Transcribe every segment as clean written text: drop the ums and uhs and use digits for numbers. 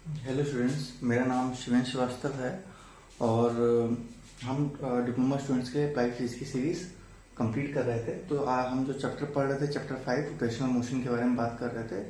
Hello students, मेरा नाम शिवेंश श्रीवास्तव है और हम डिप्लोमा स्टूडेंट्स के अप्लाइड फिजिक्स की सीरीज़ कंप्लीट कर रहे थे। तो हम जो चैप्टर पढ़ रहे थे, चैप्टर 5 रोटेशनल मोशन के बारे में बात कर रहे थे।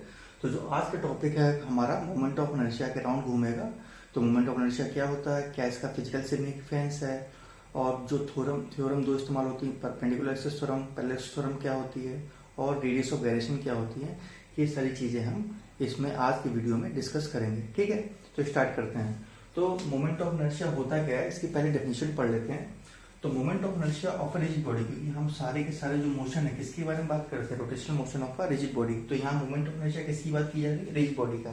तो जो आज का टॉपिक है हमारा मोमेंट ऑफ इनर्शिया के अराउंड घूमेगा। तो मोमेंट ऑफ इनर्शिया क्या होता है, क्या इसका फिजिकल सिग्निफिकेंस है, और जो थ्योरम दो इस्तेमाल होती है, perpendicular axis theorem, parallel theorem क्या होती है, और रेडियस ऑफ गायरेशन क्या होती है, ये सारी चीज़ें हम इसमें आज की वीडियो में डिस्कस करेंगे। ठीक है, तो स्टार्ट करते हैं। तो मोमेंट ऑफ इनर्शिया होता क्या है, इसकी पहले डेफिनेशन पढ़ लेते हैं। तो moment of inertia of a rigid body, क्योंकि हम सारे के सारे जो मोशन है किसके बारे में बात करते हैं, rotational motion of a rigid body. तो यहाँ मोमेंट ऑफ इनर्शिया किसकी बात की जा रही है, रिजिड बॉडी का।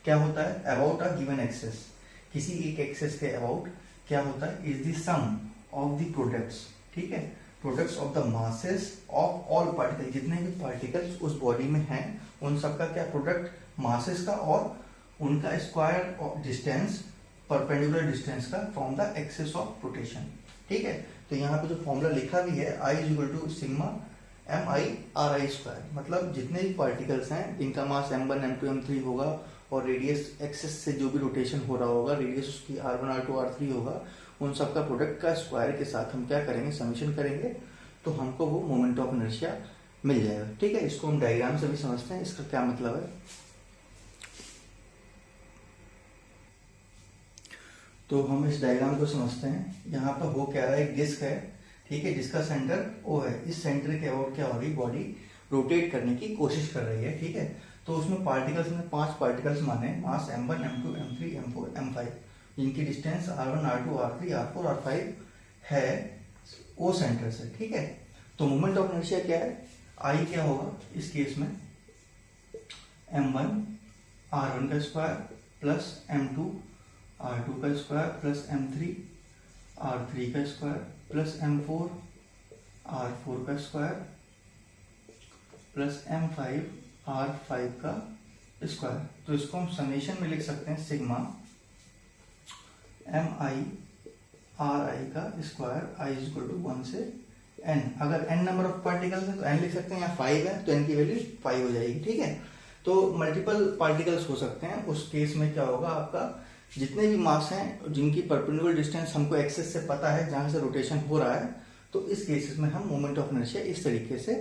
क्या होता है, अबाउट अ गिवन एक्सेस, किसी एक एक्सेस के अबाउट क्या होता है, is the sum of the products. ठीक है, products of the masses of all particle, जितने भी पार्टिकल्स उस बॉडी में हैं उन सबका क्या प्रोडक्ट, मासेस का और उनका स्क्वायर डिस्टेंस, परपेंडिकुलर डिस्टेंस का from the axis of rotation. ठीक है, तो यहाँ पे जो फॉर्मूला लिखा भी है, I is equal to sigma MI/RI square, मतलब जितने भी पार्टिकल्स हैं इनका मास M1 M2 M3 होगा और रेडियस एक्सिस से जो भी रोटेशन हो रहा होगा, रेडियस उसकी R1 R2 R3 होगा, उन सबका प्रोडक्ट का स्क्वायर के साथ हम क्या करेंगे, समेशन करेंगे, तो हमको वो मोमेंट ऑफ इनर्शिया मिल जाएगा। ठीक है, इसको हम डायग्राम से भी समझते हैं, इसका क्या मतलब है। तो हम इस डायग्राम को समझते हैं। यहाँ पर हो क्या रहा है, एक डिस्क है, ठीक है, जिसका सेंटर O है। इस सेंटर के अबाउट क्या हो रही, बॉडी रोटेट करने की कोशिश कर रही है। ठीक है, तो उसमें पार्टिकल्स में 5 पार्टिकल्स माने, मास M1 M2 M3 M4 M5, जिनकी distance R1 R2 R3 R4 R5 है O सेंटर से। ठीक है, तो मोमेंट ऑफ इनर्शिया क्या है, I क्या होगा इस केस में, M1 R1 का स्क्वायर प्लस M2 R2 का स्क्वायर प्लस M3 R3 का स्क्वायर प्लस M4 R4 का स्क्वायर प्लस M5 R5 का स्क्वायर। तो इसको हम समेशन में लिख सकते हैं, सिग्मा MI/RI का square, I is equal to 1 से n। अगर n नंबर ऑफ पार्टिकल्स है तो n लिख सकते हैं, यहाँ 5 है तो n की वैल्यू 5 हो जाएगी। ठीक है, तो मल्टीपल पार्टिकल्स हो सकते हैं। उस केस में क्या होगा, आपका जितने भी मास हैं जिनकी परपेंडिकुलर डिस्टेंस हमको एक्सेस से पता है, जहां से रोटेशन हो रहा है, तो इस केसेस में हम मोमेंट ऑफ इनर्शिया इस तरीके से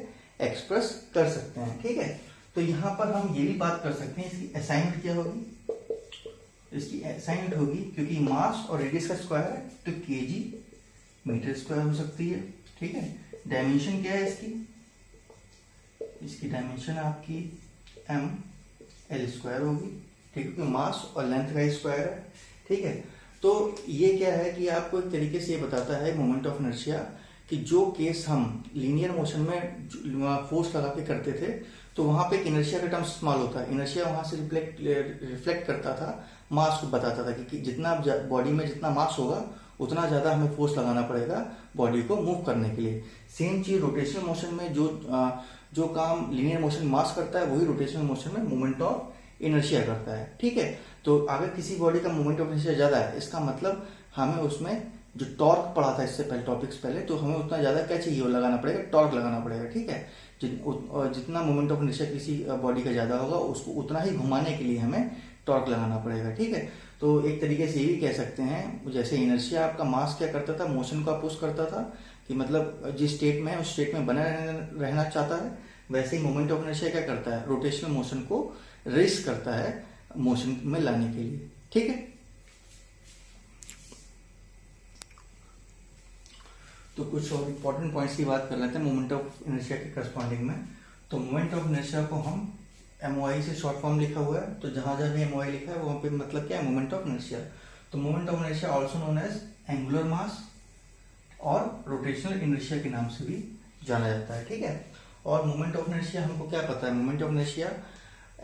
एक्सप्रेस कर सकते हैं। ठीक है, तो यहाँ पर हम ये भी बात कर सकते हैं, इसकी असाइनमेंट क्या होगी, इसकी असाइनमेंट होगी, क्योंकि मास और रेडियस का स्क्वायर है तो kg मीटर स्क्वायर हो सकती है। ठीक है, डायमेंशन क्या है इसकी डायमेंशन आपकी ML स्क्वायर होगी। ठीक है, क्योंकि मास और लेंथ का स्क्वायर है। ठीक है, तो ये क्या है कि आपको एक तरीके से ये बताता है मोमेंट ऑफ इनर्शिया कि जो केस हम लीनियर मोशन में फोर्स लगा के करते थे, तो वहां पे एक इनर्शिया का टर्म इस्तेमाल होता है। इनर्शिया वहां से रिफ्लेक्ट करता था, मास को बताता था कि जितना बॉडी में जितना मास होगा उतना ज्यादा हमें फोर्स लगाना पड़ेगा बॉडी को मूव करने के लिए। सेम चीज रोटेशनल मोशन में जो काम लीनियर मोशन मास करता है, वही रोटेशनल मोशन में मोमेंट ऑफ इनर्शिया करता है। ठीक है, तो अगर किसी बॉडी का मोमेंट ऑफ इनर्शिया ज्यादा है, इसका मतलब हमें उसमें जो टॉर्क पढ़ा था इससे पहले, टॉपिक्स पहले, तो हमें उतना ज्यादा क्या चाहिए, वो लगाना पड़ेगा, टॉर्क लगाना पड़ेगा। ठीक है, जितना मोमेंट ऑफ इनर्शिया किसी बॉडी का ज्यादा होगा, उसको उतना ही घुमाने के लिए हमें टॉर्क लगाना पड़ेगा। ठीक है, तो एक तरीके से ये भी कह सकते हैं, जैसे इनर्शिया आपका मास क्या करता था, मोशन को अपोज करता था, कि मतलब जिस स्टेट में है उस स्टेट में बना रहना चाहता है, वैसे ही मोमेंट ऑफ इनर्शिया क्या करता है, रोटेशनल मोशन को रेस करता है मोशन में लाने के लिए। ठीक है, तो कुछ और इंपॉर्टेंट पॉइंट्स की बात कर लेते हैं मोमेंट ऑफ इनर्शिया के करस्पॉन्डिंग में। तो मोमेंट ऑफ इनर्शिया को हम MOI से शॉर्ट फॉर्म लिखा हुआ है, तो जहां जहां भी MOI लिखा है वहां पे मतलब क्या है, मोमेंट ऑफ इनर्शिया। तो moment of inertia also known as angular mass और रोटेशनल इनर्शिया के नाम से भी जाना जाता है। ठीक है, और मोमेंट ऑफ इनर्शिया हमको क्या पता है, मोमेंट ऑफ इनर्शिया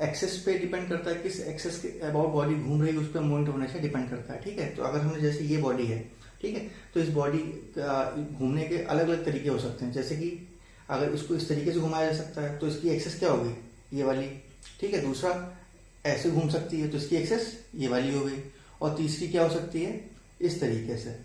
एक्सेस पे डिपेंड करता है, किस एक्सेस के अबाउट बॉडी घूम रही है उस पर मोमेंट ऑफ इनर्शिया डिपेंड करता है। ठीक है, तो अगर हमने जैसे ये बॉडी है, ठीक है, तो इस बॉडी घूमने के अलग अलग तरीके हो सकते हैं। जैसे कि अगर इसको इस तरीके से घुमाया जा सकता है तो इसकी एक्सेस क्या होगी, ये वाली। ठीक है, दूसरा ऐसे घूम सकती है तो इसकी एक्सेस ये वाली हो गई, और तीसरी क्या हो सकती है, इस तरीके से।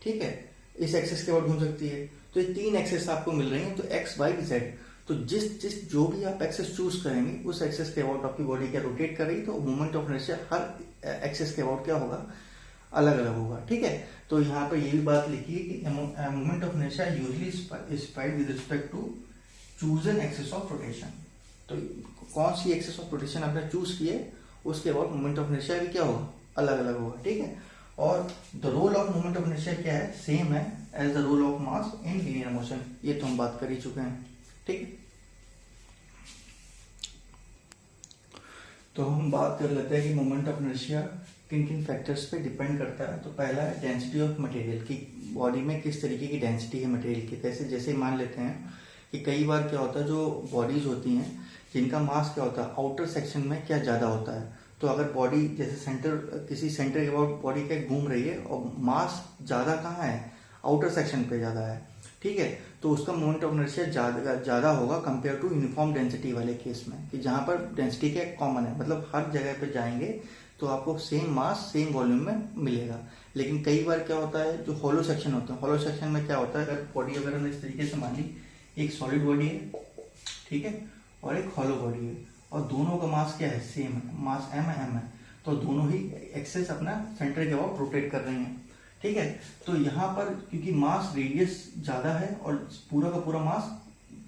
ठीक है, इस एक्सेस के बाद घूम सकती है। तो ये 3 एक्सेस आपको मिल रही हैं, तो एक्स वाई जेड। तो जिस जो भी आप एक्सेस चूज करेंगे उस एक्सेस के अबाउट आपकी बॉडी क्या रोटेट कर रही है, तो मोमेंट ऑफ इनर्शिया हर एक्सेस के अबाउट क्या होगा, अलग अलग होगा। ठीक है, तो यहाँ पर ये भी बात लिखी है कि moment of inertia usually spread with respect to chosen axis of rotation. तो कौन सी एक्सेस ऑफ रोटेशन आपने चूज की है उसके अबाउट मोमेंट ऑफ इनर्शिया भी क्या होगा, अलग अलग होगा। ठीक है, और the role of moment of inertia क्या है, सेम है as the role of mass in linear motion. ये तो हम बात कर ही चुके हैं। ठीक, तो हम बात कर लेते हैं कि मोमेंट ऑफ इनर्शिया किन किन फैक्टर्स पे डिपेंड करता है। तो पहला है डेंसिटी ऑफ मटेरियल, की बॉडी में किस तरीके की डेंसिटी है मटेरियल की। जैसे मान लेते हैं कि कई बार क्या होता है, जो बॉडीज होती हैं जिनका मास क्या होता है आउटर सेक्शन में क्या ज़्यादा होता है। तो अगर बॉडी जैसे किसी सेंटर के अबाउट बॉडी के घूम रही है और मास ज़्यादा कहाँ है, आउटर सेक्शन पे ज़्यादा है। ठीक है, तो उसका मोमेंट ऑफ इनर्शिया ज़्यादा होगा कंपेयर टू यूनिफॉर्म डेंसिटी वाले केस में, कि जहाँ पर डेंसिटी क्या कॉमन है, मतलब हर जगह पे जाएंगे तो आपको सेम मास सेम वॉल्यूम में मिलेगा। लेकिन कई बार क्या होता है, जो हॉलो सेक्शन होते हैं, हॉलो सेक्शन में क्या होता है, अगर बॉडी अगर हमने इस तरीके से मान ली, एक सॉलिड बॉडी है, ठीक है, और एक हॉलो बॉडी है, और दोनों का मास क्या है, सेम है, मास m है, तो दोनों ही एक्सेस अपना सेंटर के अबाउट रोटेट कर रहे हैं। ठीक है, तो यहाँ पर क्योंकि मास रेडियस ज्यादा है और पूरा का पूरा मास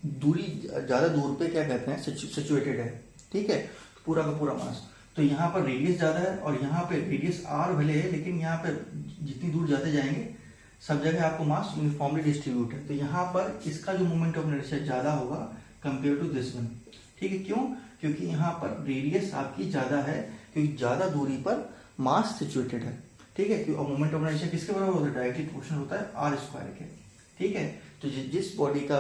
दूरी ज्यादा दूर पे क्या कहते हैं सिचुएटेड है। ठीक है, पूरा का पूरा मास, तो यहाँ पर रेडियस ज्यादा है और यहाँ पे रेडियस r भले है, लेकिन यहाँ पे जितनी दूर जाते जाएंगे सब जगह आपको मास यूनिफॉर्मली डिस्ट्रीब्यूट है। तो यहाँ पर इसका जो मोमेंट ऑफ इनर्शिया ज्यादा होगा कंपेयर टू दिस वन। ठीक है, क्यों, क्योंकि यहाँ पर रेडियस आपकी ज्यादा है, क्योंकि ज्यादा दूरी पर मास सिचुएटेड है। ठीक है, और मोमेंट ऑफ इनर्शिया किसके बराबर होता है, डायरेक्टली प्रोपोर्शनल होता है आर स्क्वायर के। ठीक है, तो जिस बॉडी का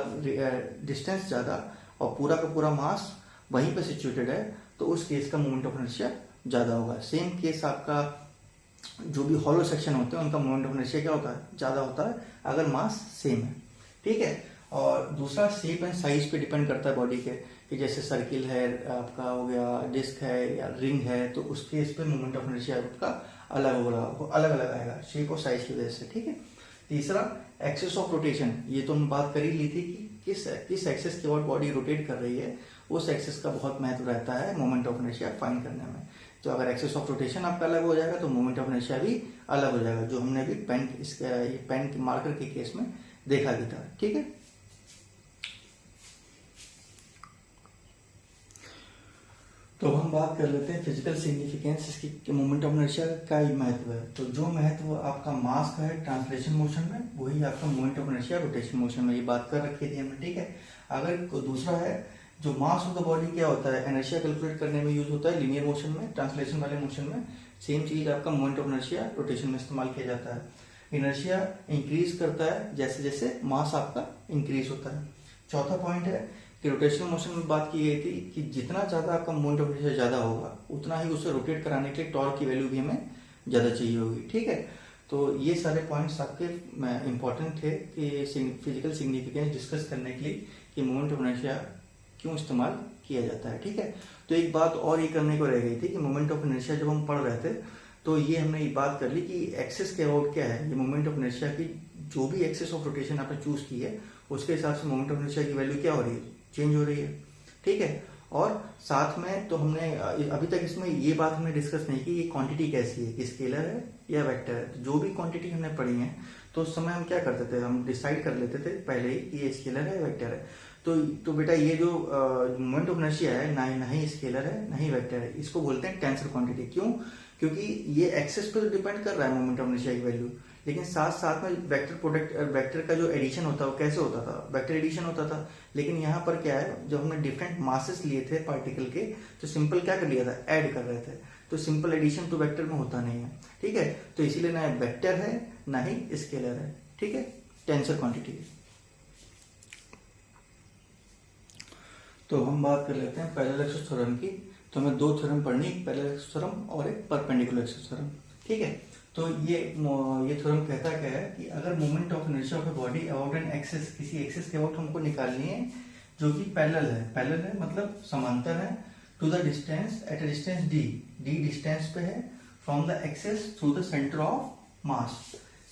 डिस्टेंस ज्यादा और पूरा का पूरा मास वहीं पे सिचुएटेड है, तो उस केस का मोमेंट ऑफ इनर्शिया ज्यादा होगा। सेम केस आपका जो भी हॉलो सेक्शन होते हैं उनका मोमेंट ऑफ इनर्शिया क्या होता है, ज्यादा होता है अगर मास सेम है। ठीक है, और दूसरा शेप एंड साइज पे डिपेंड करता है बॉडी के, कि जैसे सर्किल है आपका हो गया, डिस्क है या रिंग है, तो उस केस पे मोमेंट ऑफ इनर्शिया आपका अलग अलग आएगा शेप और साइज की वजह से। ठीक है, तीसरा एक्सेस ऑफ रोटेशन, ये तो हम बात कर ही ली थी कि किस एक्सेस के बाद बॉडी रोटेट कर रही है, उस एक्सेस का बहुत महत्व रहता है मोमेंट ऑफ इनर्शिया फाइंड करने में। तो अगर एक्सेस ऑफ रोटेशन आपका अलग हो जाएगा तो मोमेंट ऑफ इनर्शिया भी अलग हो जाएगा, जो हमने अभी पेन मार्कर के केस में देखा भी था। ठीक है, तो हम बात कर लेते हैं फिजिकल सिग्निफिकेंस इसकी मोमेंट ऑफ इनर्शिया का ही महत्व है। तो जो महत्व आपका मास का है ट्रांसलेशन मोशन में, वही आपका moment of inertia rotation motion में, ये बात कर रखी थी हमने। ठीक है, अगर दूसरा है जो मास ऑफ द बॉडी क्या होता है, इनर्शिया कैलकुलेट करने में यूज होता है लीनियर मोशन में, ट्रांसलेशन वाले मोशन में सेम चीज आपका मोमेंट ऑफ इनर्शिया रोटेशन में इस्तेमाल किया जाता है। इनर्शिया इंक्रीज करता है जैसे जैसे मास आपका इंक्रीज होता है। चौथा पॉइंट है कि रोटेशनल मोशन में बात की गई थी कि जितना ज्यादा आपका मोमेंट ऑफ इनर्शिया ज्यादा होगा उतना ही उसे रोटेट कराने के लिए टॉर्क की वैल्यू भी हमें ज्यादा चाहिए होगी। ठीक है, तो ये सारे पॉइंट्स आपके इंपॉर्टेंट थे कि फिजिकल सिग्निफिकेंस डिस्कस करने के लिए कि मोमेंट ऑफ इनर्शिया क्यों इस्तेमाल किया जाता है। ठीक है, तो एक बात और ये करने को रह गई थी कि मोमेंट ऑफ इनर्शिया जब हम पढ़ रहे थे तो ये हमने ये बात कर ली कि एक्सेस के अबाउट क्या है, ये मोमेंट ऑफ इनर्शिया की जो भी एक्सेस ऑफ रोटेशन आपने चूज की है उसके हिसाब से मोमेंट ऑफ इनर्शिया की वैल्यू क्या हो रही है, चेंज हो रही है। ठीक है, और साथ में तो हमने अभी तक इसमें ये बात हमने डिस्कस नहीं की ये क्वांटिटी कैसी है, कि स्केलर है या वेक्टर है। जो भी क्वांटिटी हमने पढ़ी है तो उस समय हम क्या करते थे, हम डिसाइड कर लेते थे पहले ही कि ये स्केलर है या वेक्टर है। तो बेटा ये जो मोमेंट ऑफ इनर्शिया है ना ही स्केलर है ना ही वेक्टर है, इसको बोलते हैं टेंसर क्वांटिटी। क्यों, क्योंकि ये एक्सेस पे तो डिपेंड कर रहा है मोमेंट ऑफ इनर्शिया की वैल्यू, लेकिन साथ साथ में वेक्टर का जो एडिशन होता है वो कैसे होता था, वेक्टर एडिशन होता था। लेकिन यहाँ पर क्या है, जब हमने डिफरेंट मासेस लिए थे पार्टिकल के तो सिंपल क्या कर लिया था, ऐड कर रहे थे, तो सिंपल एडिशन तो वेक्टर में होता नहीं है। ठीक है, तो इसीलिए ना वेक्टर है ना ही स्केलर है। ठीक है, टेंसर क्वांटिटी। तो हम बात कर लेते हैं पैरेलल एक्सिस थ्योरम की। तो हमें दो थ्योरम पढ़नी, एक पैरेलल एक्सिस थ्योरम और एक परपेंडिकुलर एक्सिस थ्योरम। ठीक है, तो ये थ्योरम कहता क्या है कि अगर moment of inertia of a body about an axis, किसी एक्सिस के अबाउट हमको निकालनी है जो कि पैरेलल है मतलब समांतर है to the distance at a distance D distance पे है from the axis through the centre of mass.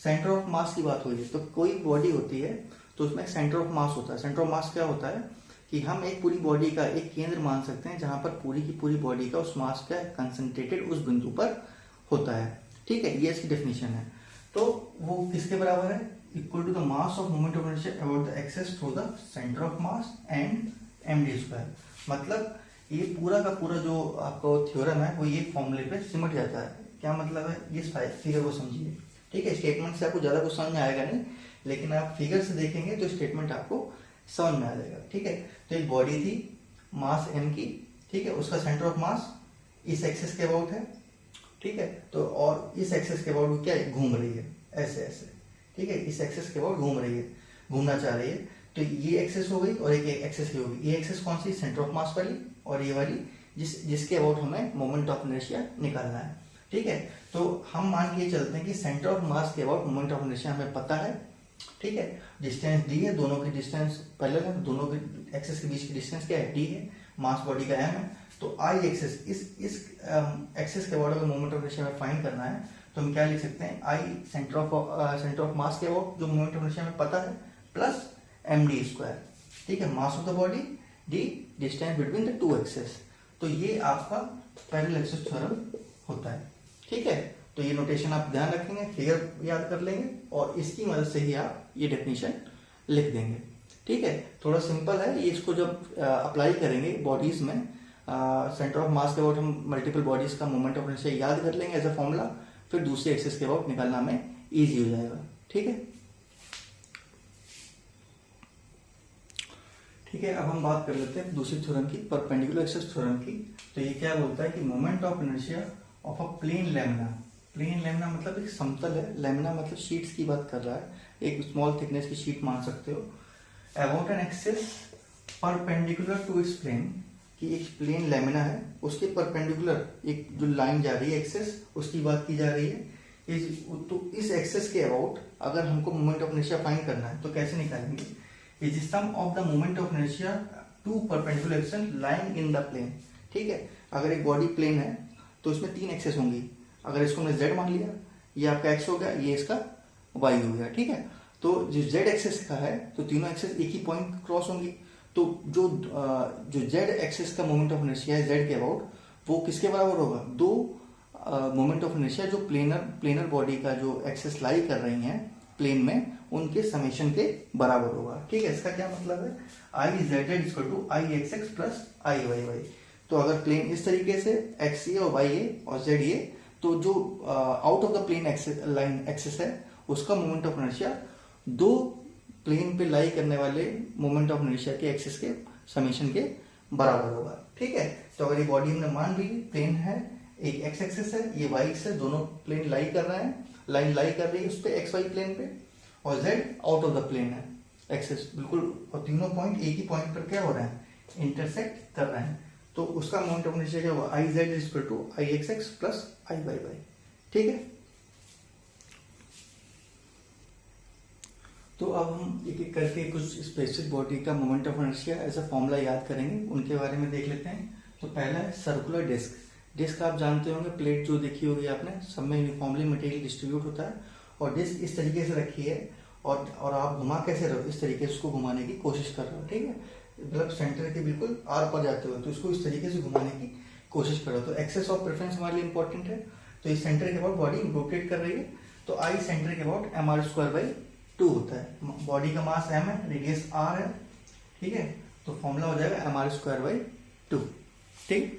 Centre of mass की बात हो रही है, तो कोई बॉडी होती है तो उसमें सेंटर ऑफ मास होता है। सेंटर ऑफ मास क्या होता है कि हम एक पूरी बॉडी का एक केंद्र मान सकते हैं जहां पर पूरी की पूरी बॉडी का उस मास का कंसंट्रेटेड उस बिंदु पर होता है। ठीक है, ये इसकी डेफिनेशन है। तो वो किसके बराबर है? Equal to the mass of moment of inertia about the axis through the centre of mass and md²। मतलब ये पूरा का पूरा जो आपका थ्योरम है वो ये फॉर्मूले पे सिमट जाता है। क्या मतलब है? ये फिगर को समझिए। ठीक है, स्टेटमेंट से आपको ज्यादा कुछ समझ में आएगा नहीं, लेकिन आप फिगर से देखेंगे तो स्टेटमेंट आपको समझ में आ जाएगा। ठीक है, तो एक बॉडी थी मास m की, ठीक है, उसका सेंटर ऑफ मास इस एक्सिस के अबाउट है। ठीक है, तो और इस एक्सिस के अबाउट क्या है? घूम रही है ऐसे ऐसे। ठीक है, इस एक्सिस के अबाउट घूम रही है, घूमना चाह रही है। तो ये एक्सिस हो गई और एक एक्सिस ये होगी। ये एक्सिस कौन सी? सेंटर ऑफ मास वाली, और ये वाली जिसके अबाउट हमें मोमेंट ऑफ इनर्शिया निकालना है। ठीक है, तो हम मान के चलते हैं कि सेंटर ऑफ मास के अबाउट मोमेंट ऑफ इनर्शिया हमें पता है। ठीक है, डिस्टेंस डी है, दोनों की डिस्टेंस पैरेलल है, दोनों के एक्सिस के बीच की डिस्टेंस क्या है? डी है, मास बॉडी का m है। तो आई एक्सिस इस एक्सिस के अबाउट अगर मोमेंट ऑफ इनर्शिया हमें फाइंड करना है तो हम क्या लिख सकते हैं? आई सेंटर ऑफ मास के अबाउट जो मोमेंट ऑफ इनर्शिया हमें पता है प्लस md²। ठीक है, mass of the body, d distance between the two axis. तो ये आपका पैरेलल एक्सिस थ्योरम होता है। ठीक है, तो ये नोटेशन आप ध्यान रखेंगे, फिगर याद कर लेंगे और इसकी मदद से ही आप ये डेफिनेशन लिख देंगे। ठीक है, थोड़ा सिंपल है ये। इसको जब अप्लाई करेंगे बॉडीज में, सेंटर ऑफ मास के अबाउट हम मल्टीपल बॉडीज का मोमेंट ऑफ इनर्शिया याद कर लेंगे एज अ फॉर्मूला, फिर दूसरे एक्सिस के अबाउट निकालना हमें ईजी हो जाएगा। ठीक है, ठीक है, अब हम बात कर लेते हैं दूसरी थ्योरम की, परपेंडिकुलर एक्सिस थ्योरम की। तो ये क्या बोलता है कि moment of inertia of a plane lamina. Plane lamina मतलब एक समतल है, लैमिना मतलब शीट्स की बात कर रहा है, एक स्मॉल थिकनेस की शीट मान सकते हो। About an axis perpendicular to its plane, कि एक प्लेन लैमिना है उसके परपेंडिकुलर एक जो लाइन जा रही है एक्सिस, उसकी बात की जा रही है। तो इस एक्सिस के अबाउट अगर हमको मोमेंट ऑफ इनर्शिया फाइंड करना है तो कैसे निकालेंगे? Is the sum of the moment of inertia to perpendicular axis lying in the plane. ठीक है, अगर एक बॉडी प्लेन है तो इसमें तीन एक्सेस होंगी। अगर इसको हमने z मान लिया, ये आपका x हो गया, ये इसका y हो गया। ठीक है, तो जो z एक्सेस का है तो तीनों एक्सेस एक ही पॉइंट क्रॉस होंगी। तो जो z एक्सेस का मोमेंट ऑफ इनर्शिया है z के अबाउट, वो किसके बराबर होगा? दो मोमेंट ऑफ इनर्शिया जो प्लेनर बॉडी का जो एक्सेस लाई कर रही हैं प्लेन में, उनके समेशन के बराबर होगा। ठीक है, इसका क्या मतलब है? I Z Z equal to I X X plus I Y Y. तो अगर प्लेन इस तरीके से एक्स ये और वाई ये और जेड ये, तो जो out of the plane line axis है उसका मोमेंट ऑफ इनर्शिया दो प्लेन पे लाई करने वाले मोमेंट ऑफ इनर्शिया के एक्सिस के समेशन के बराबर होगा। ठीक है, तो अगर ये बॉडी हमने मान ली प्लेन है, एक एक्स एक्सिस है, ये वाई एक्सिस है, दोनों प्लेन लाई कर रहे हैं, लाइन लाई कर रही है उस पे एक्स वाई प्लेन पे, और Z out of the plane है एक्सिस बिल्कुल, और तीनों पॉइंट एक ही पॉइंट पर क्या हो रहे हैं? इंटरसेक्ट कर रहे हैं। तो उसका मोमेंट ऑफ इनर्शिया क्या होगा? I Z is equal to I X X plus I Y Y. ठीक है, तो अब हम एक एक करके कुछ स्पेसिफिक बॉडी का मोमेंट ऑफ इनर्शिया ऐसा फॉर्मूला याद करेंगे, उनके बारे में देख लेते हैं। तो पहला है सर्कुलर डिस्क। डिस्क आप जानते होंगे, प्लेट जो देखी होगी आपने, सब में यूनिफॉर्मली मटेरियल डिस्ट्रीब्यूट होता है, और डिस्क इस तरीके से रखी है और आप घुमा कैसे रहो? इस तरीके से उसको घुमाने की कोशिश कर रहे हो। ठीक है, मतलब सेंटर के बिल्कुल आर पर जाते हो, तो इसको इस तरीके से घुमाने की कोशिश करो। तो एक्सेस ऑफ प्रेफरेंस हमारे लिए इंपॉर्टेंट है। तो इस सेंटर के अबाउट बॉडी रोटेट कर रही है, तो आई सेंटर के अबाउट mr²/2 होता है। बॉडी का मास m है, रेडियस r है। ठीक है, तो फॉर्मूला हो जाएगा mr²/2। ठीक,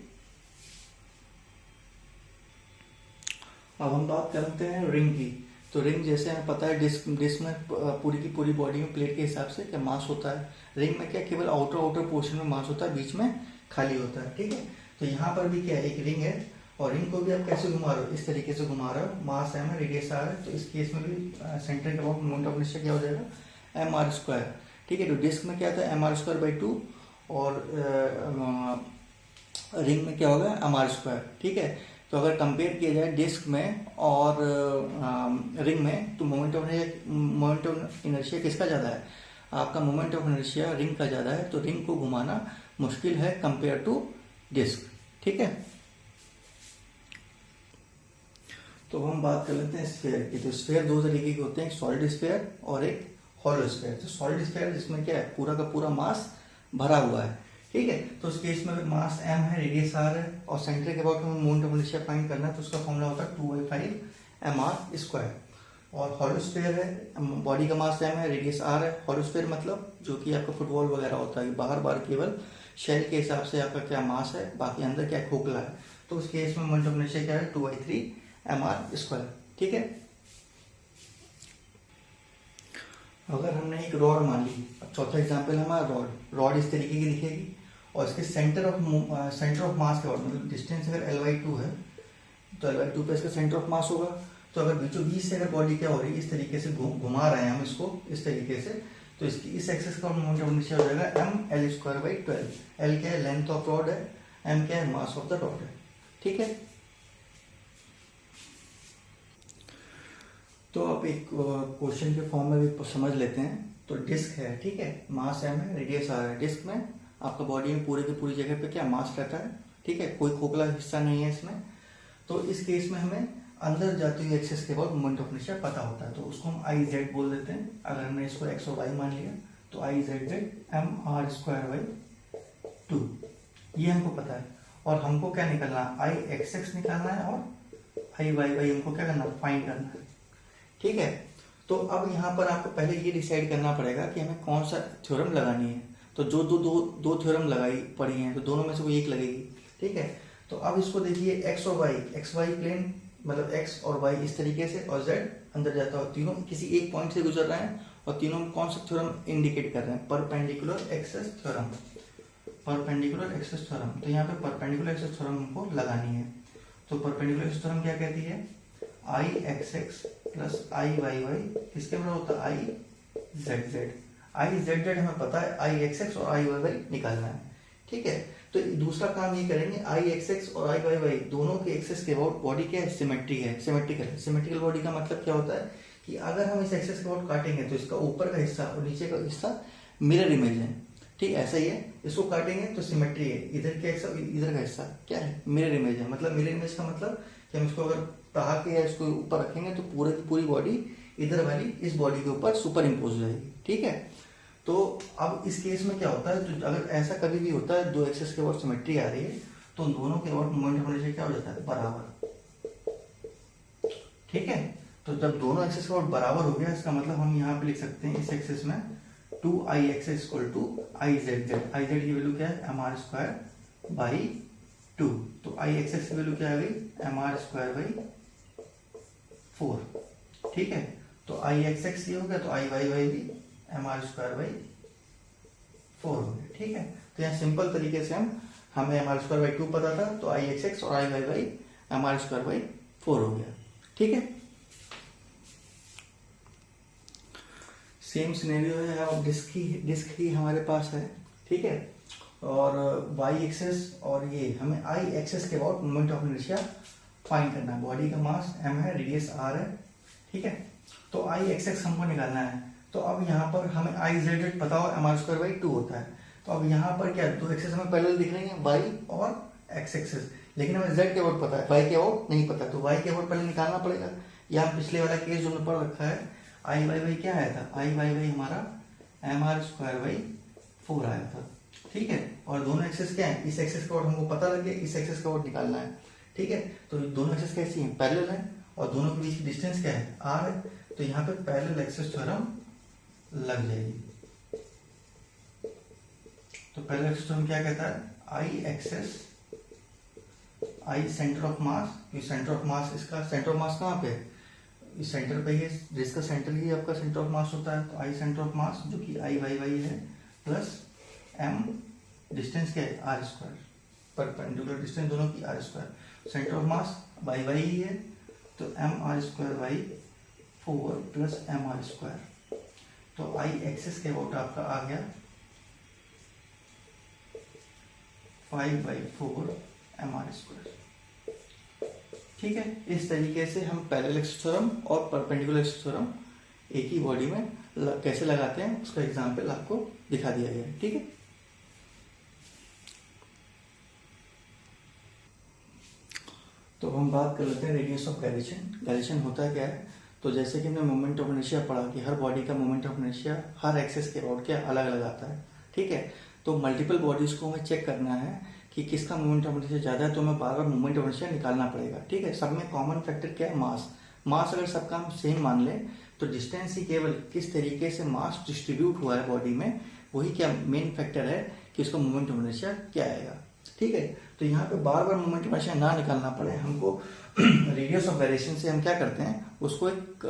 अब हम बात करते हैं रिंग की। तो रिंग जैसे हमें पता है, डिस्क में पूरी की पूरी बॉडी में प्लेट के हिसाब से क्या मास होता है। रिंग में क्या केवल आउटर पोर्शन में मास होता है, बीच में खाली होता है। ठीक है, तो यहाँ पर भी क्या है? एक रिंग है, और रिंग को भी आप कैसे घुमा रहे हो? इस तरीके से घुमा रहे हो, मास m है, रेडियस r है। तो इस केस में भी सेंटर के अबाउट मोमेंट ऑफ इनर्शिया क्या हो जाएगा? mr²। ठीक है, तो डिस्क में क्या था? mr²/2, और रिंग में क्या होगा? mr²। ठीक है, तो अगर कंपेयर किया जाए डिस्क में और रिंग में, तो मोमेंट ऑफ इनर्शिया किसका ज़्यादा है? आपका मोमेंट ऑफ इनर्शिया रिंग का ज़्यादा है, तो रिंग को घुमाना मुश्किल है कंपेयर टू डिस्क। ठीक है, तो हम बात कर लेते हैं स्फीयर की। तो स्फीयर दो तरीके के होते हैं, एक सॉलिड स्फीयर और एक हॉलो स्फीयर। तो सॉलिड स्फीयर जिसमें क्या है? पूरा का पूरा मास भरा हुआ है, ठीक है। तो उस केस में मास m है, रेडियस r है और सेंटर के अबाउट हमें मोमेंट ऑफ इनर्शिया फाइंड करना है, तो उसका फॉर्मूला होता है 2/5 mr²। और हॉलो स्फीयर है, बॉडी का मास m है, रेडियस r है। हॉलो स्फीयर मतलब जो कि आपका फुटबॉल वगैरह होता है, बाहर बाहर केवल शेल के हिसाब से आपका क्या मास है, बाकी अंदर क्या खोखला है। तो उस केस में मोमेंट ऑफ इनर्शिया क्या है, 2/3 mr², ठीक है। अगर हमने एक रॉड मान ली, चौथा एग्जांपल है हमारा रॉड इस तरीके की दिखेगी और इसके सेंटर ऑफ मास के बाद मतलब डिस्टेंस अगर L/2 है तो L/2 पे इसका सेंटर ऑफ मास होगा। तो अगर बीचों बीच से अगर बॉडी क्या हो रही है, इस तरीके से घुमा रहे हैं हम इसको इस तरीके से, तो इसकी इस एक्सिस का मोमेंट ऑफ इनर्शिया हो जाएगा mL²/12। L क्या है, लेंथ ऑफ रॉड है, m क्या है, मास ऑफ द रॉड है, ठीक है। तो अब एक क्वेश्चन के फॉर्म में भी समझ लेते हैं। तो डिस्क है, ठीक है, मास m है, रेडियस r है। डिस्क में आपका बॉडी में पूरे की पूरी जगह पे क्या मास रहता है, ठीक है, कोई खोखला हिस्सा नहीं है इसमें। तो इस केस में हमें अंदर जाती हुई एक्सिस के बाद मोमेंट ऑफ इनर्शिया पता होता है, तो उसको हम IZ बोल देते हैं। अगर हमने इसको x और y मान लिया तो IZ mr²/2 ये हमको पता है। और हमको क्या निकालना है, Ixx निकालना है और Iyy हमको क्या करना है, फाइंड करना है, ठीक है। तो अब यहाँ पर आपको पहले ये डिसाइड करना पड़ेगा कि हमें कौन सा थ्योरम लगानी है। तो जो दो थ्योरम लगाई पड़ी हैं तो दोनों में से कोई एक लगेगी, ठीक है। तो अब इसको देखिए x और y, xy प्लेन मतलब x और y इस तरीके से और z अंदर जाता है, तीनों किसी एक पॉइंट से गुजर रहे हैं और तीनों में कौन सा थ्योरम इंडिकेट कर रहे हैं, perpendicular axis theorem. Perpendicular axis theorem, तो यहाँ पे परपेंडिकुलर एक्सिस थ्योरम हमको लगानी है। तो परपेंडिकुलर एक्सिस थ्योरम क्या कहती है, Ixx प्लस Iyy किसके बराबर होता है, Izz हमें पता है, Ixx और Iyy निकालना है, ठीक है। तो दूसरा काम ये करेंगे, Ixx और Iyy दोनों के एक्सिस के अबाउट बॉडी क्या है, सिमेट्रिक है। सिमेट्रिकल बॉडी का मतलब क्या होता है कि अगर हम इस एक्सिस के अबाउट काटेंगे तो इसका ऊपर का हिस्सा और नीचे का हिस्सा मिरर इमेज है, ठीक ऐसा ही है। इसको काटेंगे तो सिमेट्री है, इधर का हिस्सा इधर का हिस्सा क्या है, मिरर इमेज है। मतलब मिरर इमेज का मतलब कि हम इसको अगर पढ़ा के या इसको ऊपर रखेंगे तो पूरे की पूरी बॉडी इधर वाली इस बॉडी के ऊपर सुपर इम्पोज हो जाएगी, ठीक है। तो अब इस केस में क्या होता है, तो अगर ऐसा कभी भी होता है, दो एक्सिस के अबाउट सिमेट्री आ रही है तो दोनों के अबाउट मोमेंट ऑफ इनर्शिया क्या हो जाता है, बराबर, ठीक है। तो जब दोनों एक्सिस के अबाउट बराबर हो गया, इसका मतलब हम यहाँ पे लिख सकते हैं इस एक्सिस में 2Ixx = Izz। Iz की वैल्यू क्या है, mr²/2। तो Ixx की वैल्यू क्या आ गई, mr²/4, ठीक है। तो Ixx ये हो गया, तो Iyy भी mr²/4 हो गया, ठीक है। तो यहाँ सिंपल तरीके से हमें mr²/2 पता था, तो Ixx और Iyy mr²/4 हो गया, ठीक है। सेम सिनेरियो है, अब डिस्क ही हमारे पास है, ठीक है। और y एक्सिस और ये हमें I एक्सिस के about moment of inertia find करना है। बॉडी का मास m है, रेडियस r है, ठीक है। तो I एक्सिस हमको निकालना है। तो अब यहाँ पर हमें Izz पता हो, mr²/2 होता है। तो अब यहाँ पर क्या, दो एक्सिस हमें पैरेलल दिख रही है, y और x एक्सिस, लेकिन हमें z के अबाउट पता है, y के अबाउट नहीं पता। तो y के अबाउट पहले निकालना पड़ेगा। यहाँ पिछले वाला केस जो हमने पढ़ रखा है, Iyy क्या आया था, Iyy हमारा mr²/4 आया था, ठीक है। और दोनों एक्सिस क्या है, इस एक्सिस का हमको पता लग गया, इस एक्सिस का निकालना है, ठीक है। तो दोनों एक्सिस कैसी हैं, पैरेलल है और दोनों के बीच की डिस्टेंस क्या है, r है। तो यहाँ पे पैरेलल एक्सिस थ्योरम लग जाएगी। तो पैरेलल एक्सिस थ्योरम क्या कहता है, I axis, I centre of मास, ये सेंटर ऑफ मास, इसका सेंटर ऑफ मास कहाँ पे है, इस सेंटर पे ही है, जिसका सेंटर ही आपका सेंटर ऑफ मास होता है। तो I सेंटर ऑफ मास जो कि Iyy है, प्लस m डिस्टेंस क्या है, r², परपेंडिकुलर डिस्टेंस दोनों की r²। Centre of mass y ही है, तो mr²/4 प्लस mr²। तो I एक्सिस के अबाउट आपका आ गया 5/4 mr², ठीक है। इस तरीके से हम पैरेलल एक्सिस थ्योरम और परपेंडिकुलर एक्सिस थ्योरम एक ही बॉडी में कैसे लगाते हैं, उसका एग्जांपल आपको दिखा दिया गया है, ठीक है। तो हम बात कर लेते हैं रेडियस ऑफ गायरेशन। गायरेशन होता क्या है, तो जैसे कि हमने मोमेंट ऑफ इनर्शिया पढ़ा कि हर बॉडी का moment of inertia her axis के अबाउट क्या अलग अलग आता है, ठीक है। तो मल्टीपल बॉडीज को हमें चेक करना है कि किसका मोमेंट ऑफ इनर्शिया ज़्यादा है, तो हमें बार बार मोमेंट ऑफ इनर्शिया निकालना पड़ेगा। ठीक है, सब में कॉमन फैक्टर क्या है? मास। मास अगर सबका हम सेम मान लें तो डिस्टेंस ही केवल किस तरीके से मास डिस्ट्रीब्यूट हुआ है बॉडी में, वही क्या मेन फैक्टर है कि उसका मोमेंट ऑफ इनर्शिया क्या आएगा। ठीक है, तो यहाँ पे बार बार मोमेंट ऑफ इनर्शिया ना निकालना पड़े हमको, रेडियस ऑफ वेरिएशन से हम क्या करते हैं, उसको एक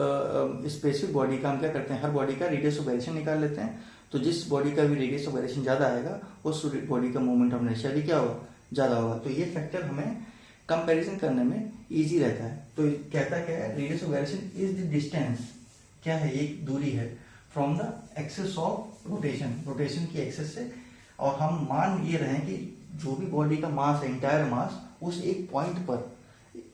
स्पेसिफिक बॉडी का हम क्या करते हैं, हर बॉडी का रेडियस ऑफ वेरिएशन निकाल लेते हैं। तो जिस बॉडी का भी रेडियस ऑफ वेरिएशन ज्यादा आएगा उस बॉडी का मोमेंट ऑफ इनर्शिया भी क्या होगा, ज्यादा होगा। तो ये फैक्टर हमें कंपैरिजन करने में इजी रहता है। तो कहता क्या है, radius of variation is the distance, क्या है, एक दूरी है from the axis of rotation, rotation की एक्सेस से। और हम मान ये रहे कि जो भी बॉडी का मास है, इंटायर मास, उस एक पॉइंट पर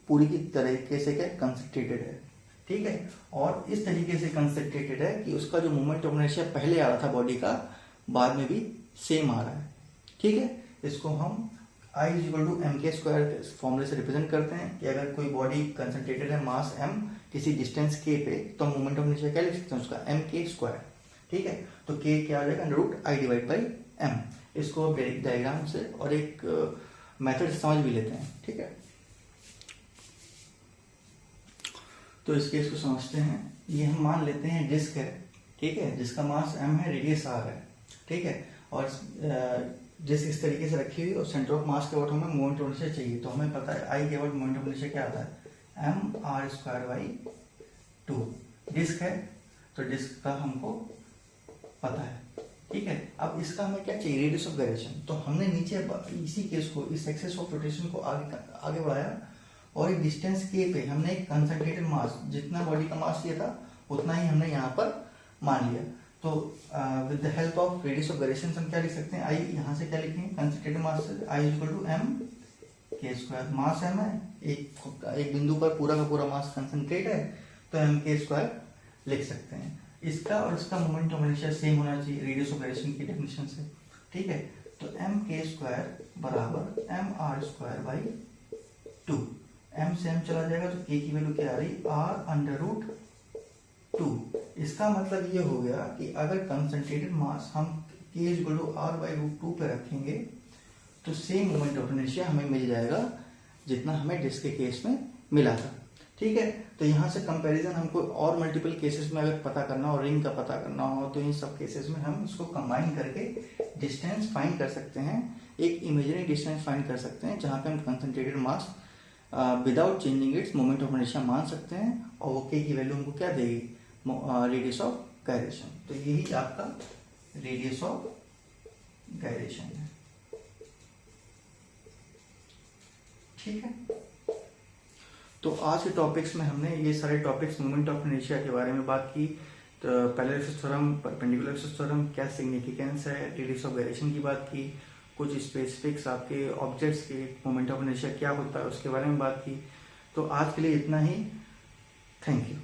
पूरी की तरीके से क्या कंसंट्रेटेड है। ठीक है, और इस तरीके से कंसंट्रेटेड है कि उसका जो मोमेंट ऑफ इनर्शिया पहले आ रहा था बॉडी का, बाद में भी सेम आ रहा है। ठीक है, इसको हम I is equal to M के स्क्वायर फॉर्मूले से रिप्रेजेंट करते हैं कि अगर कोई बॉडी कंसंट्रेटेड है मास m किसी डिस्टेंस k पे, तो हम मोमेंट ऑफ इनर्शिया क्या लिख सकते हैं, उसका एम के स्क्वायर। ठीक है, तो k क्या आ जाएगा, √I डिवाइड बाई m। इसको डायग्राम से और एक मेथड से समझ भी लेते हैं। ठीक है, तो इस केस को समझते हैं। ये हम मान लेते हैं डिस्क है, ठीक है, जिसका मास m है, रेडियस r है। ठीक है, और डिस्क इस तरीके से रखी हुई और सेंटर ऑफ मास के अबाउट हमें मोमेंट ऑफ इनर्शिया चाहिए। तो हमें पता है I के अबाउट मोमेंट ऑफ इनर्शिया क्या आता है, mr²/2। डिस्क है तो डिस्क का हमको पता है। ठीक है, अब इसका हमें क्या चाहिए, रेडियस ऑफ वेरिएशन। तो हमने नीचे इसी केस को, इस एक्सेस ऑफ रोटेशन को आगे बढ़ाया और एक डिस्टेंस k पे हमने एक कंसंट्रेटेड मास, जितना बॉडी का मास ये था उतना ही हमने यहाँ पर मान लिया। तो with the help of radius of variation हम क्या लिख सकते हैं, I यहाँ से क्या लिखेंगे, कंसंट्रेटेड मास से I is equal to M के स्क्वायर। मास m है, एक बिंदु पर पूरा का पूरा मास कंसंट्रेट है, तो एम के स्क्वायर लिख सकते हैं। इसका और इसका मोमेंट ऑफ इनर्शिया सेम होना चाहिए रेडियस ऑफ वेरिएशन की डेफिनेशन से। ठीक है, तो एम के स्क्वायर बराबर mr²/2। m से m चला जाएगा तो k की वैल्यू क्या आ रही, r√2। इसका मतलब ये हो गया कि अगर कंसंट्रेटेड मास हम k is equal to r/√2 पे रखेंगे तो सेम मोमेंट ऑफ इनर्शिया हमें मिल जाएगा जितना हमें डिस्क के केस में मिला था। ठीक है, तो यहाँ से कंपैरिजन हमको और मल्टीपल केसेस में अगर पता करना हो, रिंग का पता करना हो, तो इन सब केसेस में हम इसको कंबाइन करके डिस्टेंस फाइंड कर सकते हैं, एक इमेजिनरी डिस्टेंस फाइंड कर सकते हैं जहाँ पे हम concentrated mass without changing its moment of inertia मान सकते हैं, और वो k की वैल्यू हमको क्या देगी, रेडियस ऑफ गायरेशन। तो यही आपका रेडियस ऑफ गायरेशन है। ठीक है, तो आज के टॉपिक्स में हमने ये सारे टॉपिक्स मोमेंट ऑफ इनर्शिया के बारे में बात की। तो parallel axis theorem, perpendicular axis theorem, क्या सिग्निफिकेंस है, रेडियस ऑफ वेरिएशन की बात की, कुछ स्पेसिफिक्स आपके ऑब्जेक्ट्स के मोमेंट ऑफ इनर्शिया क्या होता है उसके बारे में बात की। तो आज के लिए इतना ही, थैंक यू।